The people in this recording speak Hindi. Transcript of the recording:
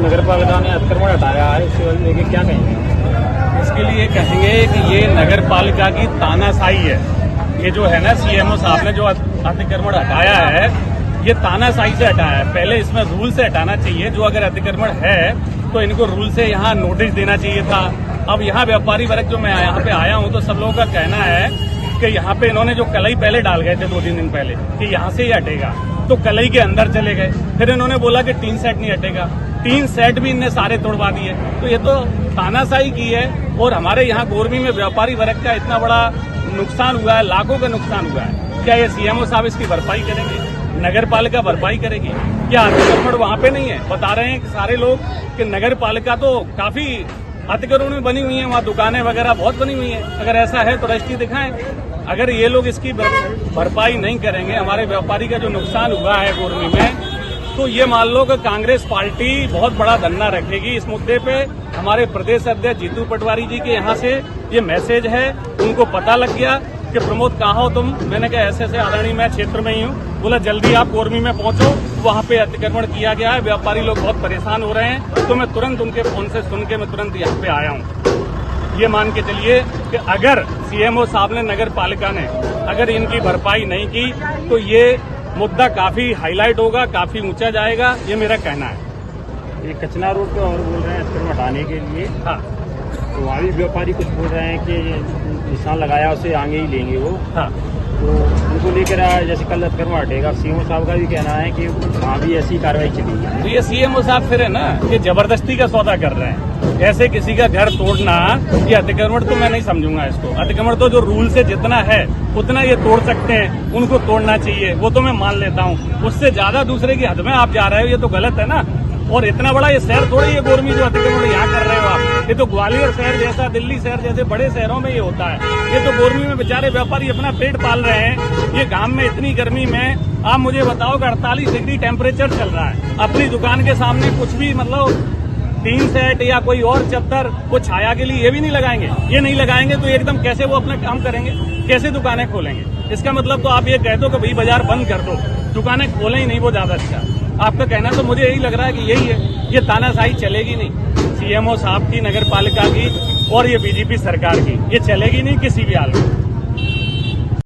नगर पालिका ने अतिक्रमण हटाया है, इससे लेके क्या कहेंगे? इसके लिए कहेंगे कि ये नगर पालिका की तानाशाही है। ये जो है ना, सीएमओ साहब ने जो अतिक्रमण हटाया है, ये तानाशाही से हटाया है। पहले इसमें रूल से हटाना चाहिए। जो अगर अतिक्रमण है तो इनको रूल से यहाँ नोटिस देना चाहिए था। अब यहाँ व्यापारी वर्ग जो मैं यहाँ पे आया हूँ तो सब लोगों का कहना है कि यहाँ पे इन्होंने जो कलई पहले डाल गए थे 2-3 दिन पहले कि यहाँ से ही हटेगा, तो कलई के अंदर चले गए। फिर इन्होंने बोला कि टीन सेट नहीं हटेगा, टीन सेट भी इनने सारे तोड़वा दिए। तो ये तो तानाशाही की है। और हमारे यहाँ गोरमी में व्यापारी वर्ग का इतना बड़ा नुकसान हुआ है, लाखों का नुकसान हुआ है। क्या ये सीएमओ साहब इसकी भरपाई करेंगे? नगर पालिका भरपाई करेगी? क्या अतिक्रमण वहाँ पे नहीं है? बता रहे हैं कि सारे लोग कि नगर पालिका तो काफी अतिक्रमण में बनी हुई है, वहाँ दुकानें वगैरह बहुत बनी हुई है। अगर ऐसा है तो रजिस्ट्री दिखाएं। अगर ये लोग इसकी भरपाई नहीं करेंगे, हमारे व्यापारी का जो नुकसान हुआ है गोरमी में, तो ये मान लो कि कांग्रेस पार्टी बहुत बड़ा धरना रखेगी इस मुद्दे पे। हमारे प्रदेश अध्यक्ष जीतू पटवारी जी के यहाँ से ये मैसेज है, उनको पता लग गया कि प्रमोद कहाँ हो तुम? मैंने कहा ऐसे आदरणीय मैं क्षेत्र में ही हूँ। बोला जल्दी आप गोरमी में पहुंचो, वहाँ पे अतिक्रमण किया गया है, व्यापारी लोग बहुत परेशान हो रहे हैं। तो मैं तुरंत उनके फोन से सुन के मैं तुरंत यहाँ पे आया हूँ। ये मान के चलिए कि अगर सीएमओ साहब ने, नगर पालिका ने अगर इनकी भरपाई नहीं की तो ये मुद्दा काफी हाईलाइट होगा, काफी ऊंचा जाएगा, ये मेरा कहना है। ये कचना रोड पे और बोल रहे हैं अतिक्रमण हटाने के लिए। हाँ, तो वहाँ भी व्यापारी कुछ बोल रहे हैं कि निशान लगाया उसे आगे ही लेंगे वो। हाँ, तो उनको लेकर जैसे कल अतिक्रमण हटेगा, सीएमओ साहब का भी कहना है कि वहाँ भी ऐसी कार्रवाई चलेगी। तो ये सीएमओ साहब फिर है ना, ये जबरदस्ती का सौदा कर रहे हैं। ऐसे किसी का घर तोड़ना, ये अतिक्रमण तो मैं नहीं समझूंगा इसको। अतिक्रमण तो जो रूल से जितना है उतना ये तोड़ सकते हैं, उनको तोड़ना चाहिए, वो तो मैं मान लेता हूँ। उससे ज्यादा दूसरे की हद में आप जा रहे हो, ये तो गलत है ना। और इतना बड़ा ये शहर थोड़ी है गोरमी जो अतिक्रमण यहाँ कर रहे हो आप। ये तो ग्वालियर शहर जैसा, दिल्ली शहर जैसे बड़े शहरों में ये होता है। ये तो गोरमी में बेचारे व्यापारी अपना पेट पाल रहे हैं। ये गांव में इतनी गर्मी में आप मुझे बताओ कि 48 डिग्री टेम्परेचर चल रहा है। अपनी दुकान के सामने कुछ भी मतलब टीन सेट या कोई और चद्दर को छाया के लिए ये भी नहीं लगाएंगे। ये नहीं लगाएंगे तो एकदम कैसे वो अपना काम करेंगे, कैसे दुकानें खोलेंगे? इसका मतलब तो आप ये कह दो कि भाई बाजार बंद कर दो, दुकानें खोलें ही नहीं, वो ज्यादा अच्छा। आपका कहना तो मुझे यही लग रहा है कि यही है। ये तानाशाही चलेगी नहीं, सीएमओ साहब की, नगर पालिका की और ये बीजेपी सरकार की, ये चलेगी नहीं किसी भी हाल में।